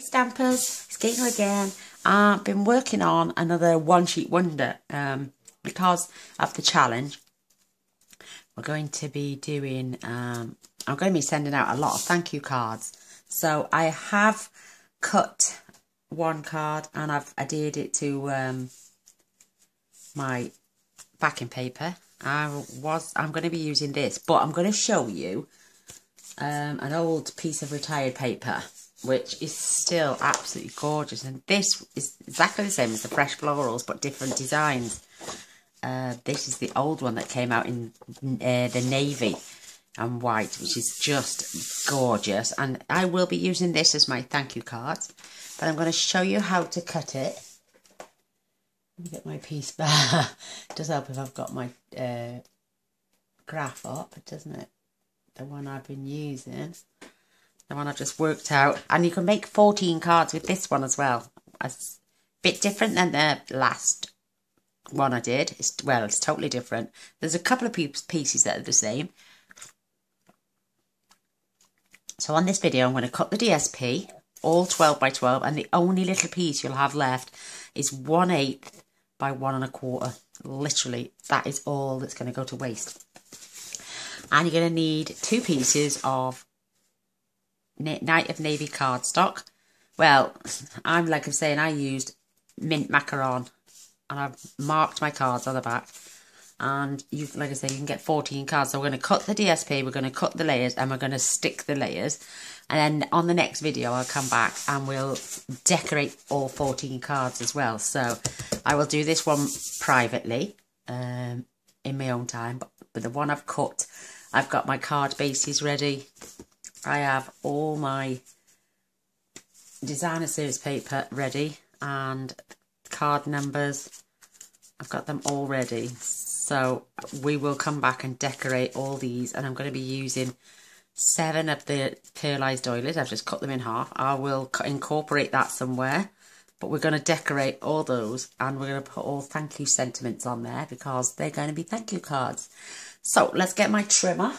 Stampers, it's Gaynor again. I've been working on another one sheet wonder because of the challenge. We're going to be doing, I'm going to be sending out a lot of thank you cards. So I have cut one card and I've adhered it to my backing paper. I'm going to be using this, but I'm going to show you an old piece of retired paper, which is still absolutely gorgeous. And this is exactly the same as the fresh florals, but different designs. This is the old one that came out in the navy and white, which is just gorgeous. And I will be using this as my thank you cards, but I'm going to show you how to cut it. Let me get my piece back. It does help if I've got my graph up, doesn't it? The one I've been using. The one I've just worked out. And you can make 14 cards with this one as well. It's a bit different than the last one I did. It's totally different. There's a couple of pieces that are the same. So on this video, I'm going to cut the DSP, all 12 by 12. And the only little piece you'll have left is 1/8 by 1 1/4. Literally, that is all that's going to go to waste. And you're going to need 2 pieces of Night of Navy cardstock. Well, I'm saying I used mint macaron, and I've marked my cards on the back. And you, like I say, you can get 14 cards. So we're going to cut the DSP, we're going to cut the layers, and we're going to stick the layers. And then on the next video, I'll come back and we'll decorate all 14 cards as well. So I will do this one privately in my own time. But the one I've cut, I've got my card bases ready. I have all my designer series paper ready and card numbers. I've got them all ready. So we will come back and decorate all these, and I'm going to be using 7 of the pearlized doilies. I've just cut them in half. I will incorporate that somewhere, but we're going to decorate all those, and we're going to put all thank you sentiments on there because they're going to be thank you cards. So let's get my trimmer.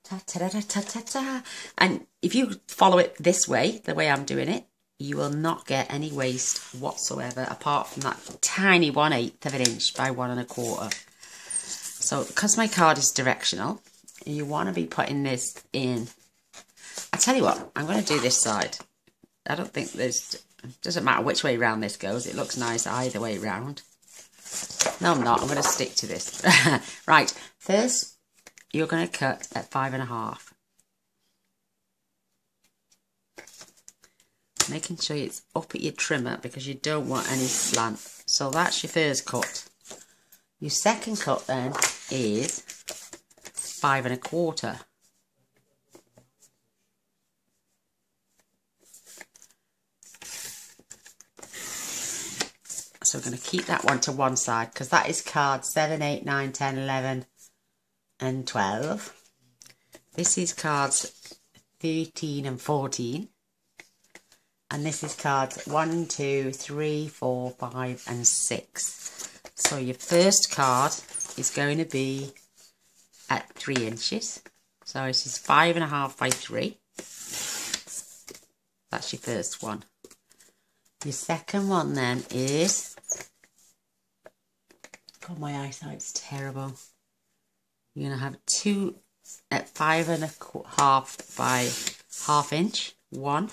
Ta-ta-ta-ta-ta-ta. And if you follow it this way, the way I'm doing it, you will not get any waste whatsoever, apart from that tiny 1/8 of an inch by 1 1/4. So because my card is directional, you want to be putting this in. I tell you what, I'm going to do this side. I don't think it doesn't matter which way round this goes. It looks nice either way round. No, I'm not. I'm going to stick to this. Right, first you're going to cut at 5 1/2. Making sure it's up at your trimmer because you don't want any slant. So that's your first cut. Your second cut then is 5 1/4. So we're going to keep that one to one side because that is cards 7, 8, 9, 10, 11 and 12. This is cards 13 and 14. And this is cards 1, 2, 3, 4, 5 and 6. So your first card is going to be at 3 inches. So this is 5 1/2 by 3. That's your first one. Your second one then is, God, my eyesight's terrible. You're going to have 2 at 5 1/2 by 1/2 inch. 1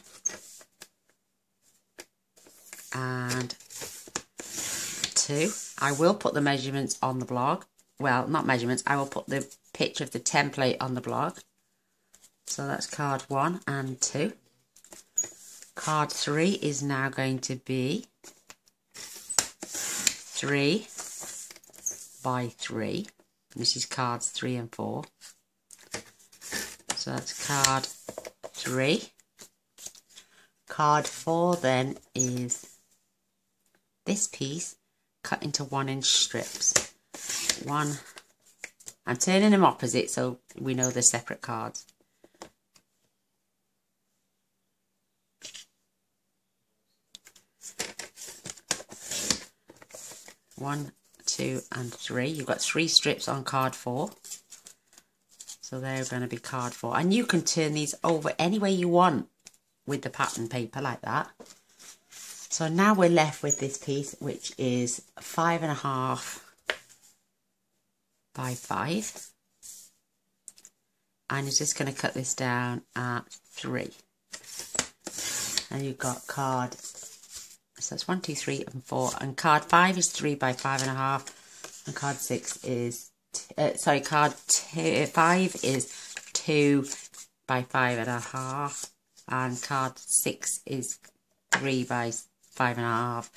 and 2. I will put the measurements on the blog. Well, not measurements. I will put the picture of the template on the blog. So that's card 1 and 2. Card 3 is now going to be 3 by 3. This is cards 3 and 4. So that's card 3. Card 4 then is this piece cut into 1 inch strips. 1. I'm turning them opposite so we know they're separate cards. 1, 2 and 3. You've got 3 strips on card 4. So they're going to be card 4. And you can turn these over any way you want. with the pattern paper like that. So now we're left with this piece, which is 5.5 by 5. And you're just going to cut this down at 3. And you've got card, so it's 1, 2, 3 and 4. And card 5 is 3 by 5.5. And card 6 is, card 5 is 2 by 5.5. And card 6 is 3 by 5.5.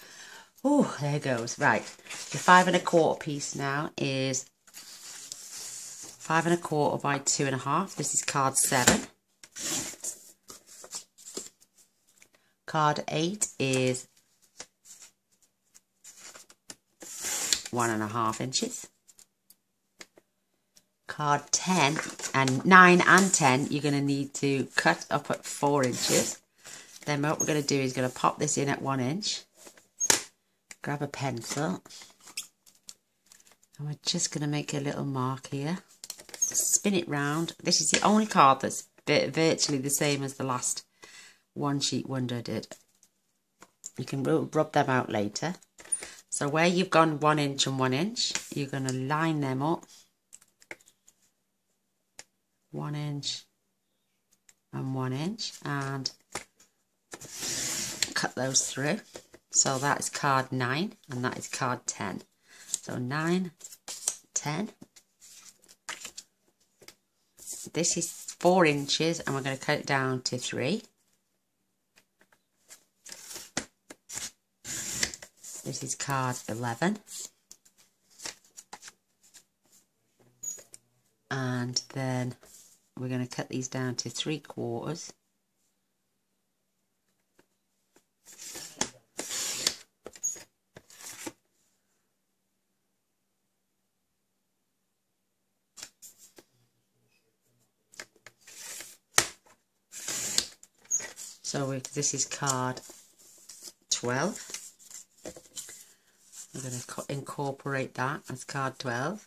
Oh, there it goes. Right, the 5.25 piece now is 5.25 by 2.5. This is card 7. Card 8 is 1.5 inches. Card 10 and 9 and 10, you're going to need to cut up at 4 inches. Then what we're going to do is going to pop this in at 1 inch. Grab a pencil. And we're just going to make a little mark here. Spin it round. This is the only card that's virtually the same as the last one sheet wonder did. You can rub them out later. So where you've gone 1 inch and 1 inch, you're going to line them up. 1 inch and 1 inch, and cut those through. So that is card 9 and that is card 10. So 9, 10. This is 4 inches and we're going to cut it down to 3. This is card 11. And then we're going to cut these down to 3/4. So this is card 12. We're going to incorporate that as card 12.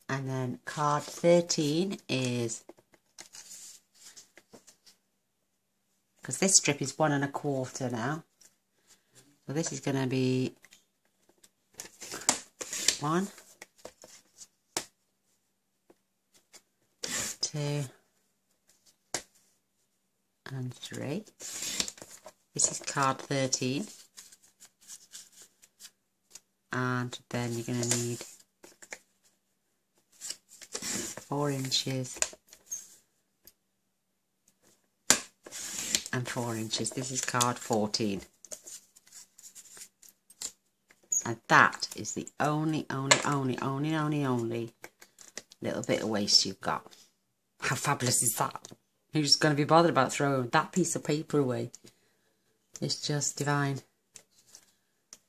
And then card 13 is, because this strip is 1.25 now. So this is going to be 1, 2, and 3. This is card 13. And then you're going to need 4 inches and 4 inches. This is card 14. And that is the only little bit of waste you've got. How fabulous is that? Who's going to be bothered about throwing that piece of paper away? It's just divine.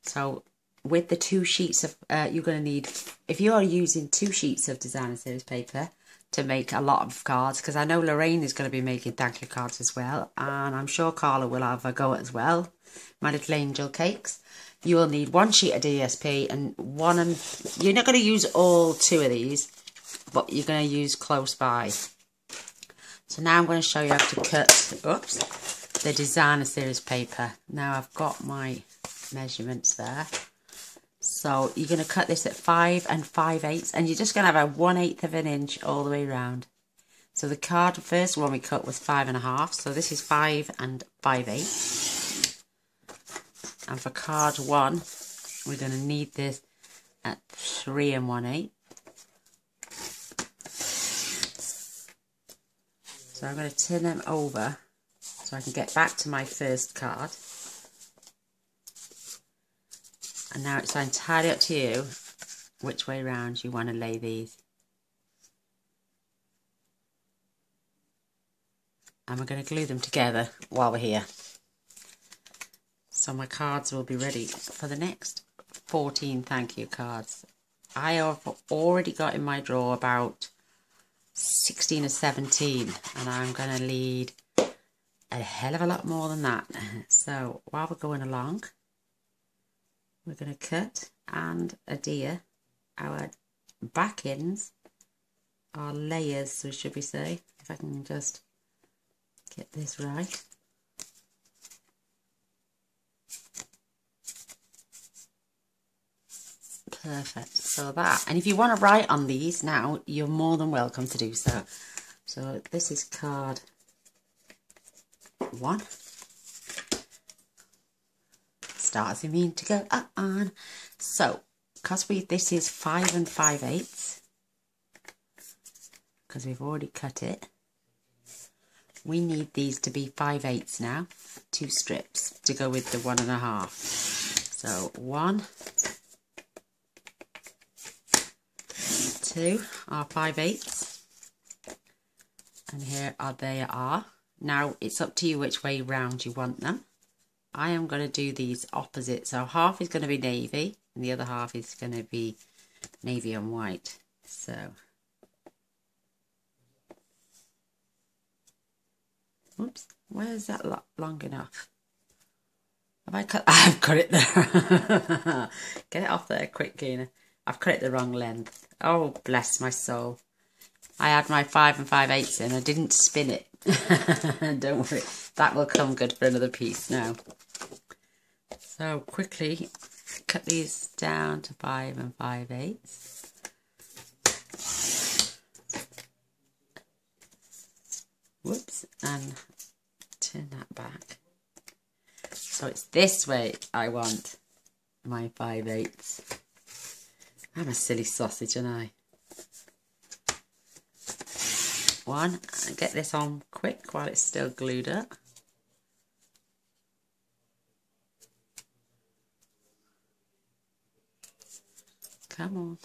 So with the 2 sheets of, you're going to need, if you are using 2 sheets of designer series paper to make a lot of cards, because I know Lorraine is going to be making thank you cards as well, and I'm sure Carla will have a go as well, my little angel cakes. You will need 1 sheet of DSP and you're not going to use all 2 of these, but you're going to use close by. So now I'm going to show you how to cut, the designer series paper. Now I've got my measurements there. So you're going to cut this at 5 5/8, and you're just going to have a 1/8 of an inch all the way around. So the card, the first one we cut was 5.5, so this is 5 5/8. And for card 1, we're going to need this at 3 1/8. So I'm going to turn them over so I can get back to my first card. And now it's entirely up to you which way round you want to lay these. And we're going to glue them together while we're here. So my cards will be ready for the next 14 thank you cards. I have already got in my drawer about 16 or 17, and I'm going to need a hell of a lot more than that. So while we're going along, we're going to cut and adhere our back ends, our layers, so should we say, if I can just this right. Perfect. So that, and if you want to write on these now, you're more than welcome to do so. So this is card 1. Start as you mean to go on. So, because this is 5 5/8, because we've already cut it, we need these to be 5/8 now, 2 strips to go with the 1 1/2. So 1, 2 are 5/8, and here they are. Now it's up to you which way round you want them. I am going to do these opposite, so half is going to be navy and the other half is going to be navy and white. So oops, where is that long enough? Have I cut? I've cut it there. Get it off there quick, Gina. I've cut it the wrong length. Oh, bless my soul. I had my 5 5/8 in. I didn't spin it. Don't worry. That will come good for another piece now. So quickly cut these down to 5 5/8. Whoops. And turn that back. So it's this way I want my 5/8. I'm a silly sausage, aren't I? 1, and get this on quick while it's still glued up. Come on.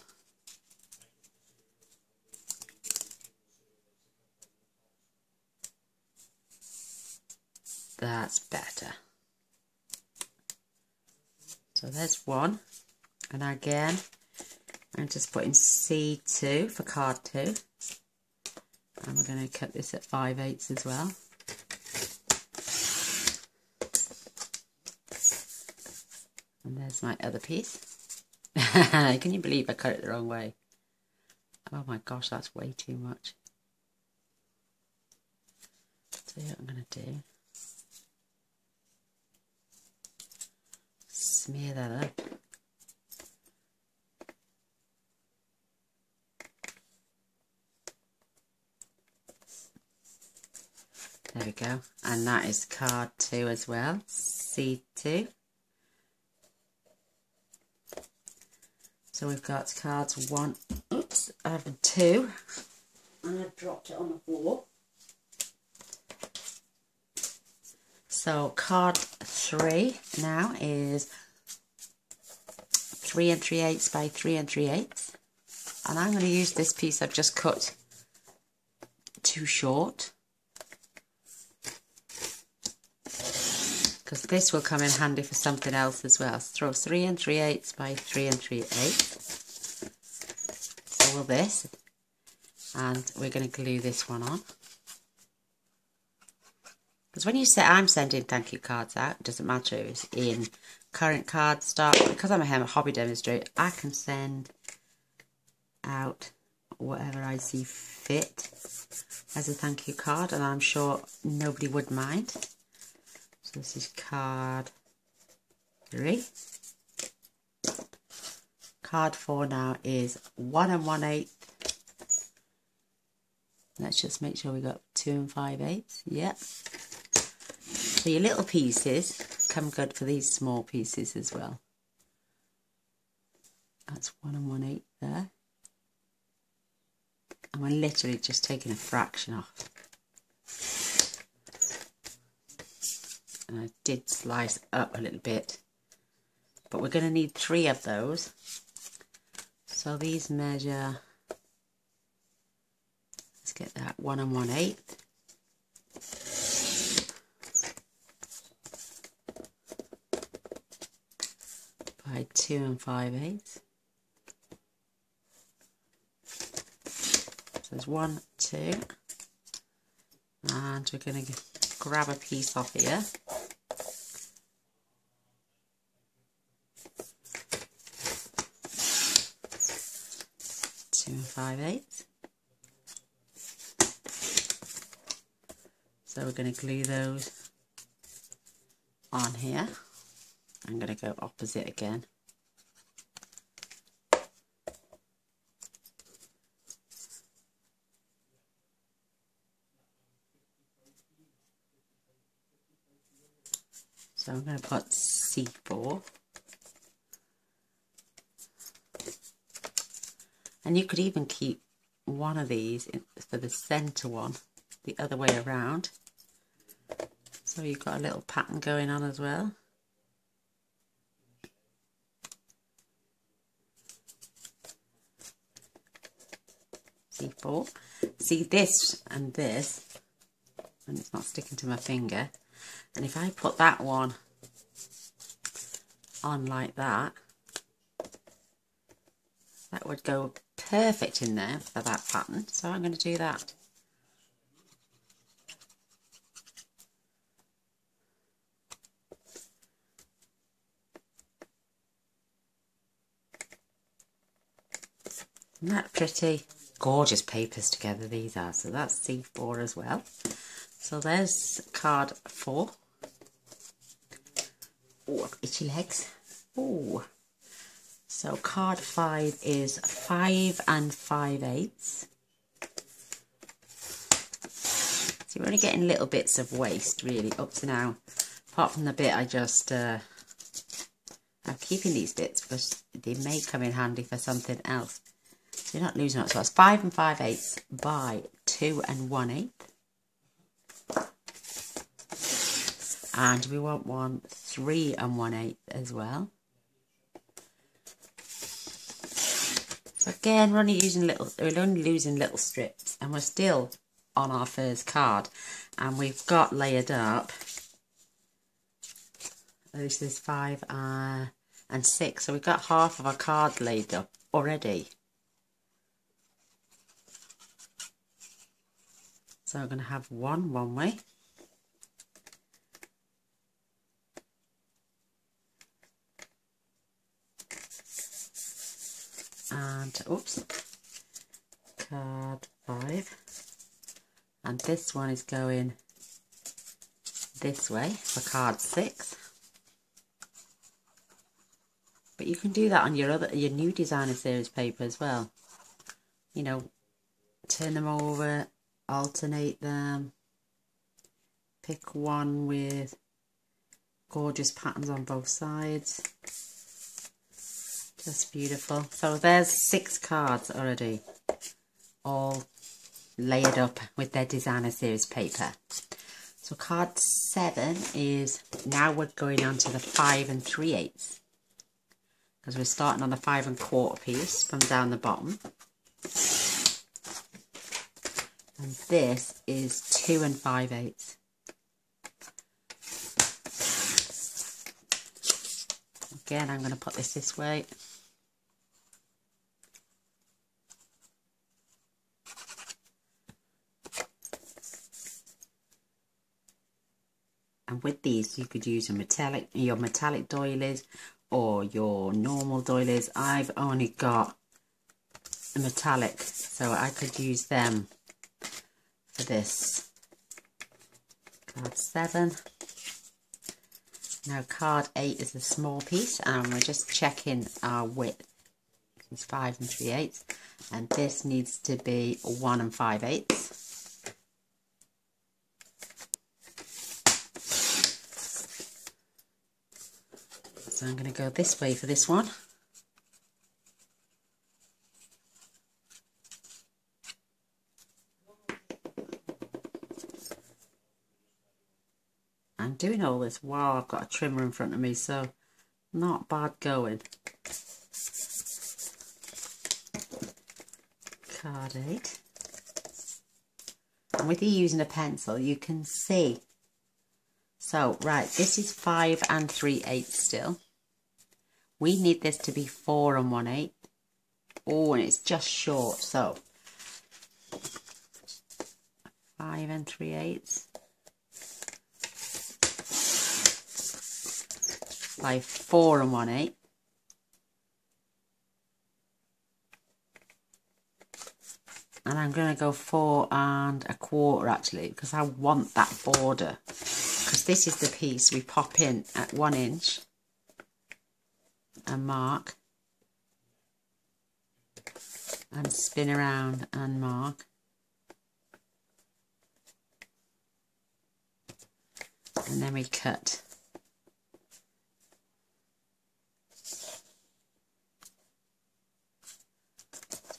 That's better. So there's 1, and again I'm just putting C2 for card 2. And we're going to cut this at 5/8 as well. And there's my other piece. Can you believe I cut it the wrong way? Oh my gosh, that's way too much. So what I'm going to do, smear that up. There we go. And that is card 2 as well. C2. So we've got cards 1, oops, I have 2. And I've dropped it on the floor. So card 3 now is 3 3/8 by 3 3/8. And I'm going to use this piece I've just cut too short, because this will come in handy for something else as well. So throw 3 3/8 by 3 3/8. So will this, and we're going to glue this one on. Because when you say I'm sending thank you cards out, it doesn't matter if it's in current card stock. Because I'm a hobby demonstrator, I can send out whatever I see fit as a thank you card, and I'm sure nobody would mind. So this is card 3. Card 4 now is 1 1/8. Let's just make sure we got 2 5/8. Yep. So your little pieces come good for these small pieces as well. That's 1 1/8 there. And we're literally just taking a fraction off. And I did slice up a little bit, but we're going to need 3 of those. So these measure, let's get that, 1 1/8. By 2 5/8. So there's 1, 2, and we're going to grab a piece off here. So we're going to glue those on here. I'm going to go opposite again. So I'm going to put C4. And you could even keep one of these for the centre one, the other way around. So you've got a little pattern going on as well. C4. See this and this, and it's not sticking to my finger. And if I put that one on like that, that would go perfect in there for that pattern. So I'm going to do that. Isn't that pretty? Gorgeous papers together these are. So that's C4 as well. So there's card 4. Oh, I've got itchy legs. Oh. So card 5 is 5 5/8. So we're only getting little bits of waste really up to now. Apart from the bit I just, I'm keeping these bits because they may come in handy for something else. So you're not losing out. So that's 5 5/8 by 2 1/8. And we want one 3 1/8 as well. So again, we're only losing little strips, and we're still on our first card. And we've got layered up. This is 5 and 6. So we've got half of our card laid up already. So we're going to have one way. And, oops, card 5. And this one is going this way for card 6. But you can do that on your new designer series paper as well. You know, turn them over, alternate them, pick one with gorgeous patterns on both sides. Just beautiful. So there's 6 cards already, all layered up with their designer series paper. So card 7 is, now we're going on to the 5 3/8, because we're starting on the 5 1/4 piece from down the bottom. And this is 2 5/8. Again, I'm going to put this way. And with these, you could use your metallic doilies or your normal doilies. I've only got a metallic, so I could use them for this. Card 7. Now card 8 is a small piece, and we're just checking our width. It's 5 3/8, and this needs to be 1 5/8. So I'm going to go this way for this one. I'm doing all this while I've got a trimmer in front of me, so not bad going. Card 8. And with you using a pencil, you can see. So, right, this is 5 3/8 still. We need this to be 4 1/8. Oh, and it's just short, so 5 3/8 by 4 1/8. And I'm going to go 4 1/4 actually, because I want that border. Because this is the piece we pop in at 1 inch and mark. And spin around and mark. And then we cut.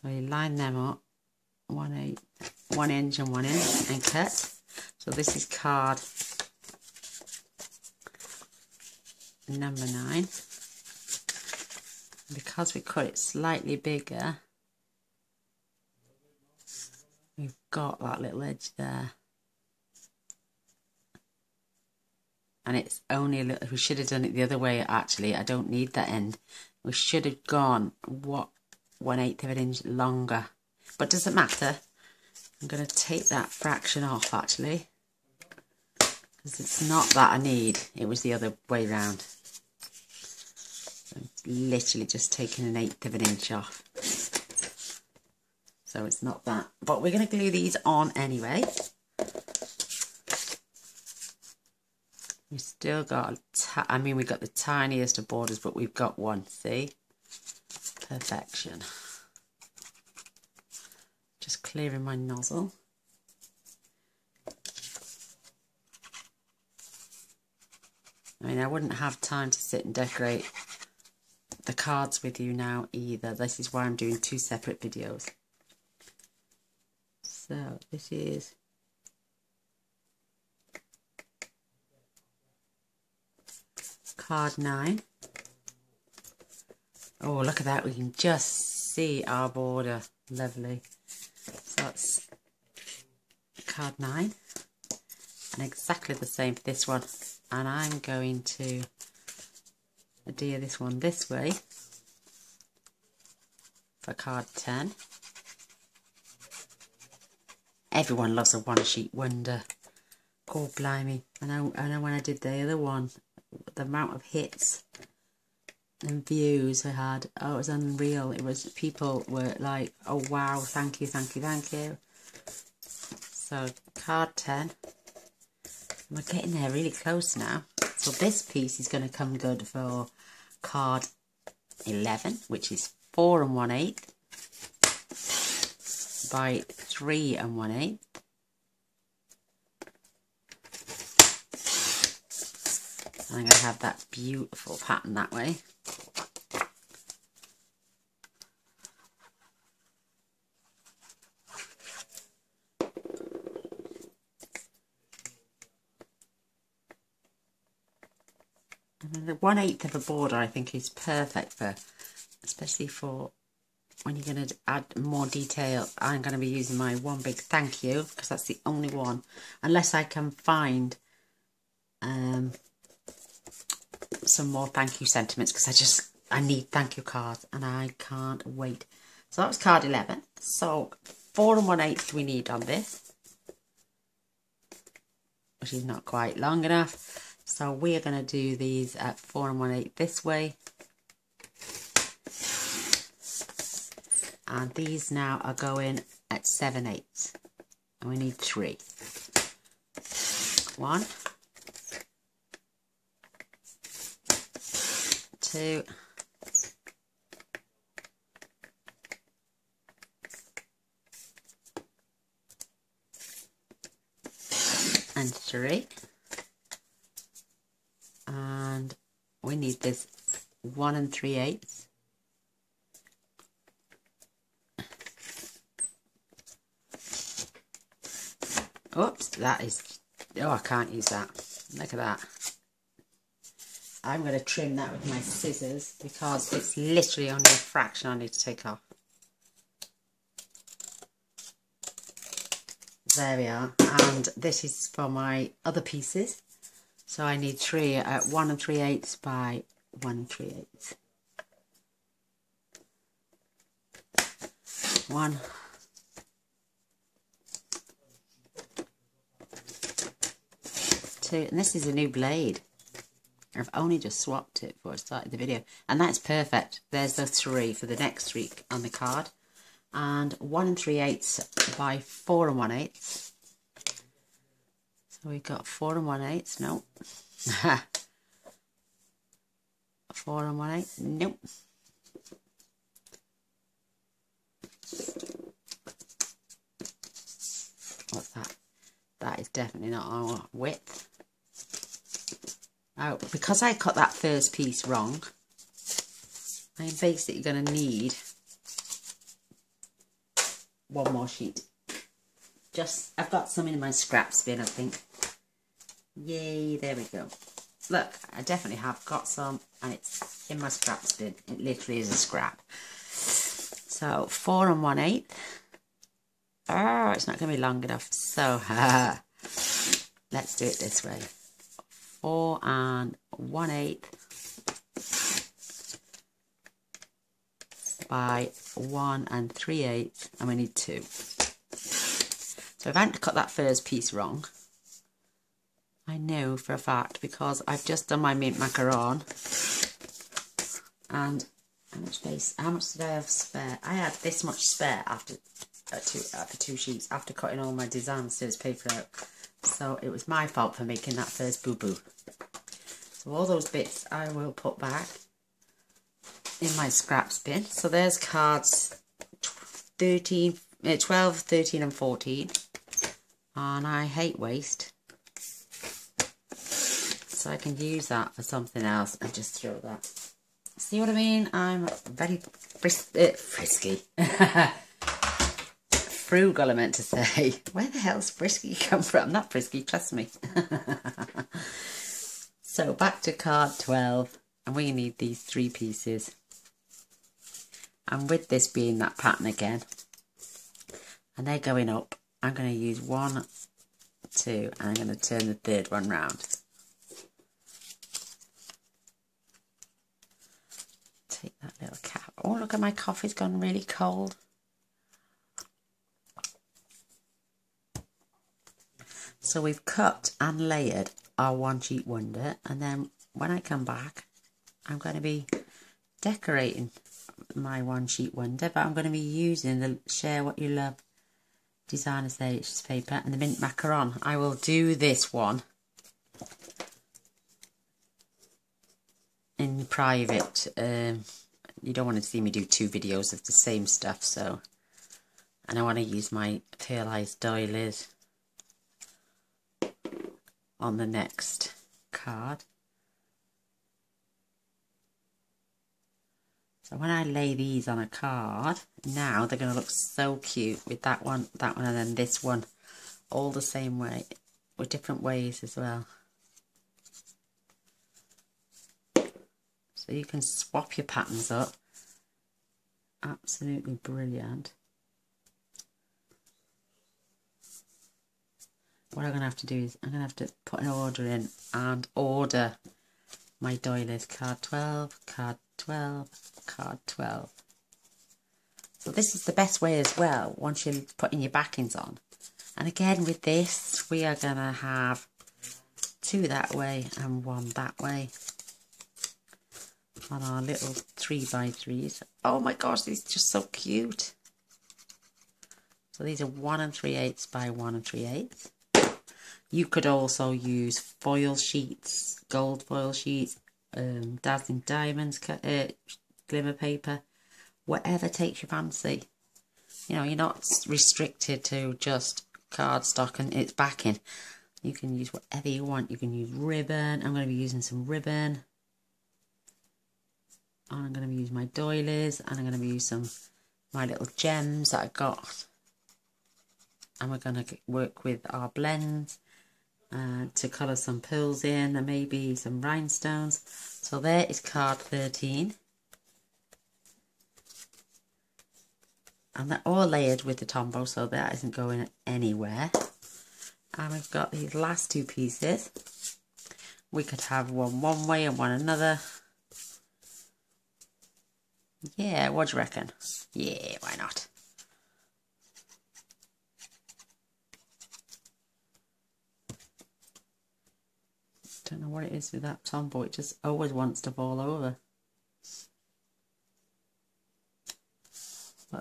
So you line them up, 1 inch and 1 inch, and cut. So this is card number 9. Because we cut it slightly bigger, we've got that little edge there. And it's only a little, we should have done it the other way actually. I don't need that end. We should have gone, 1/8 of an inch longer, but doesn't matter. I'm going to take that fraction off actually, because it's not that I need, it was the other way round. So I'm literally just taking 1/8 of an inch off, so it's not that, but we're going to glue these on anyway. We've still got, we've got the tiniest of borders, but we've got one, see? Perfection. Just clearing my nozzle. I wouldn't have time to sit and decorate the cards with you now either. This is why I'm doing 2 separate videos. So this is card 9. Oh, look at that. We can just see our border. Lovely. So that's card 9. And exactly the same for this one. And I'm going to adhere this one this way for card 10. Everyone loves a one-sheet wonder. God blimey. I know when I did the other one, the amount of hits and views I had, oh, it was unreal. It was, people were like, oh wow, thank you, thank you, thank you. So card 10, we're getting there really close now. So this piece is going to come good for card 11, which is 4 1/8 by 3 1/8. I'm going to have that beautiful pattern that way. And then the 1/8 of a border I think is perfect for, especially for when you're going to add more detail. I'm going to be using my one big thank you, because that's the only one, unless I can find some more thank you sentiments, because I need thank you cards and I can't wait. So that was card 11. So 4 1/8 we need on this, which is not quite long enough. So we are going to do these at 4 1/8 this way. And these now are going at 7/8. And we need 3. 1, 2, and 3. And we need this 1 3/8. Oops, that is, oh, I can't use that. Look at that. I'm going to trim that with my scissors, because it's literally only a fraction I need to take off. There we are. And this is for my other pieces. So I need 3 at 1 3/8 by 1 3/8. 1, 2, and this is a new blade. I've only just swapped it before I started the video, and that's perfect. There's the 3 for the next 3 on the card. and 1 3/8 by 4 1/8. So we've got 4 1/8. No. 4 1/8. Nope. What's that? That is definitely not our width. Oh, because I cut that first piece wrong, I'm basically going to need one more sheet. I've got some in my scraps bin, I think. Yay, there we go. Look, I definitely have got some, and it's in my scraps bin. It literally is a scrap. So 4 1/8. Oh, it's not going to be long enough. So let's do it this way. 4 1/8 by 1 3/8, and we need 2. So if I hadn't cut that first piece wrong, I know for a fact, because I've just done my mint macaron. And how much did I have spare? I had this much spare after two sheets, after cutting all my designs to this paper out. So it was my fault for making that first boo-boo. So all those bits I will put back in my scraps bin. So there's cards 12, 13 and 14. And I hate waste. So I can use that for something else and just throw that. See what I mean? I'm very frisky. Frugal, I meant to say. Where the hell's frisky come from? Not frisky, trust me. So back to card 12. And we need these 3 pieces. And with this being that pattern again, and they're going up, I'm going to use 1, 2, and I'm going to turn the third one round. Take that little cap. Oh, look at my coffee's gone really cold. So we've cut and layered our one sheet wonder, and then when I come back, I'm going to be decorating my one sheet wonder, but I'm going to be using the Share What You Love Designer's Editions paper and the mint macaron. I will do this one in private. You don't want to see me do 2 videos of the same stuff, so. And I want to use my pearlized doilies on the next card. So when I lay these on a card, now they're going to look so cute with that one, and then this one, all the same way, with different ways as well. So you can swap your patterns up. Absolutely brilliant. What I'm going to have to do is I'm going to have to put an order in and order my doilies. Card 12, card 12, card 12. So this is the best way as well, once you're putting your backings on. And again with this, we are going to have 2 that way and 1 that way on our little 3x3s. Oh my gosh, these are just so cute. So these are 1 3/8 by 1 3/8. You could also use foil sheets, gold foil sheets, dazzling diamonds, glimmer paper, whatever takes your fancy. You know, you're not restricted to just cardstock and its backing. You can use whatever you want. You can use ribbon. I'm going to be using some ribbon. And I'm going to use my doilies, and I'm going to use some my little gems that I got. And we're going to work with our blends to colour some pearls in, and maybe some rhinestones. So there is card 13. And they're all layered with the tombow, so that isn't going anywhere. And we've got these last 2 pieces. We could have one way and one another. Yeah, what do you reckon? Yeah, why not? Don't know what it is with that tombow. It just always wants to fall over.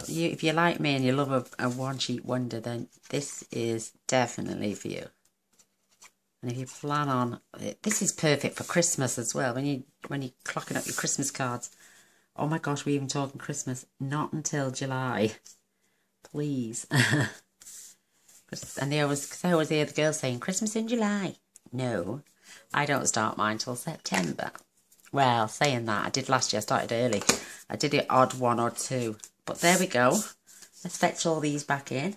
If you're like me and you love a one-sheet wonder, then this is definitely for you. And if you plan on, this is perfect for Christmas as well. When you're clocking up your Christmas cards. Oh my gosh, we're even talking Christmas. Not until July, please. And I always hear the girls saying Christmas in July. No, I don't start mine till September. Well, saying that, I did last year. I started early. I did it odd 1 or 2. But there we go. Let's fetch all these back in.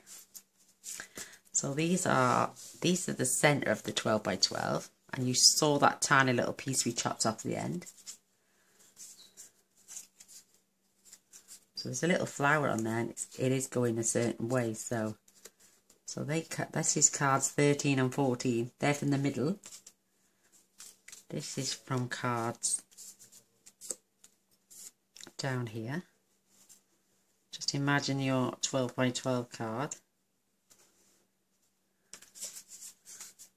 So these are the centre of the 12 by 12. And you saw that tiny little piece we chopped off the end. So there's a little flower on there, and it is going a certain way. So this is cards 13 and 14. They're from the middle. This is from cards down here. Just imagine your 12 by 12 card.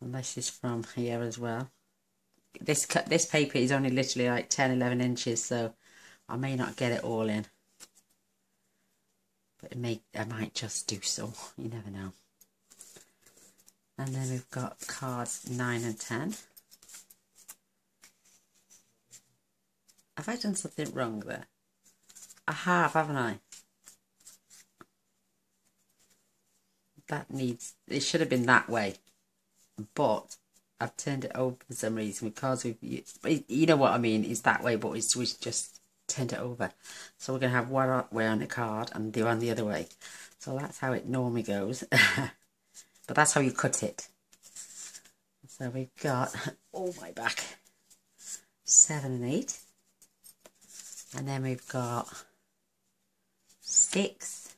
And this is from here as well. This paper is only literally like 10-11 inches, so I may not get it all in. But I might just do so. You never know. And then we've got cards 9 and 10. Have I done something wrong there? I have, haven't I? It should have been that way. But I've turned it over for some reason because you know what I mean, it's that way, but we just turned it over. So we're going to have one way on the card and the one the other way. So that's how it normally goes. But that's how you cut it. So we've got, oh my back, 7 and 8. And then we've got 6,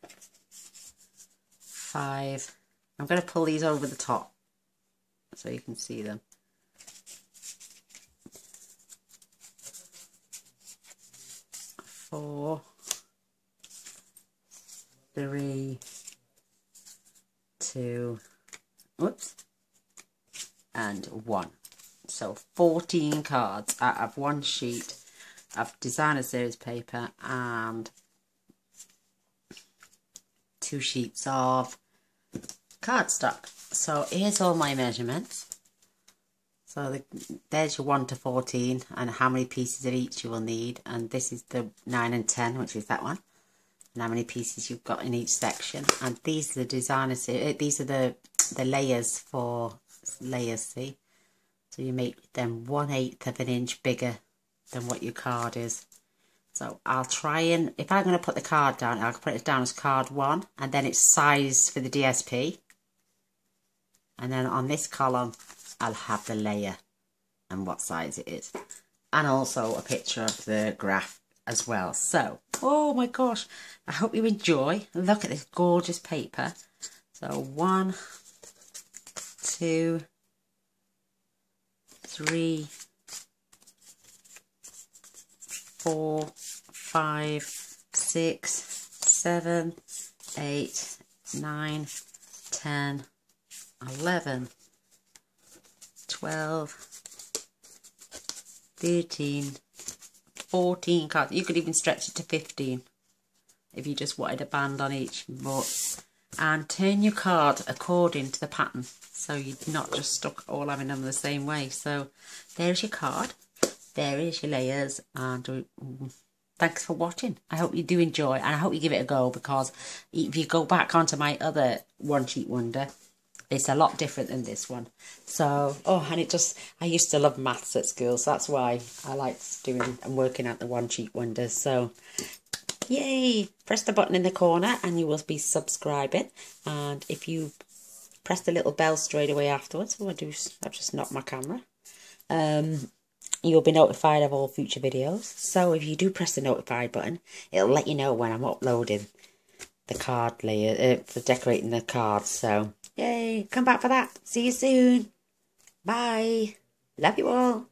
5. I'm going to pull these over the top so you can see them. 4, 3, 2, whoops, and 1. So 14 cards out of one sheet of designer series paper and 2 sheets of cardstock. So here's all my measurements. So there's your 1 to 14 and how many pieces of each you will need. And this is the 9 and 10, which is that one. And how many pieces you've got in each section. And these are the designer series. These are the layers for layers, see? So you make them 1/8 of an inch bigger than what your card is. So I'll try and, if I'm going to put the card down, I'll put it down as card 1, and then it's sized for the DSP. And then on this column, I'll have the layer and what size it is. And also a picture of the graph as well. So, oh my gosh, I hope you enjoy. Look at this gorgeous paper. So 1, 2, 3, 4, 5, 6, 7, 8, 9, 10, 11, 12, 13, 14 cards. You could even stretch it to 15 if you just wanted a band on each. And turn your card according to the pattern, so you're not just stuck all having them the same way. So there's your card, there is your layers, and thanks for watching. I hope you do enjoy, and I hope you give it a go, because if you go back onto my other one sheet wonder, it's a lot different than this one. So, I used to love maths at school, so that's why I liked doing and working out the one sheet wonders. So, yay! Press the button in the corner and you will be subscribing. And if you press the little bell straight away afterwards, I've just knocked my camera. You'll be notified of all future videos. So if you do press the notify button, it'll let you know when I'm uploading the card layer, for decorating the cards. So, yay! Come back for that. See you soon. Bye. Love you all.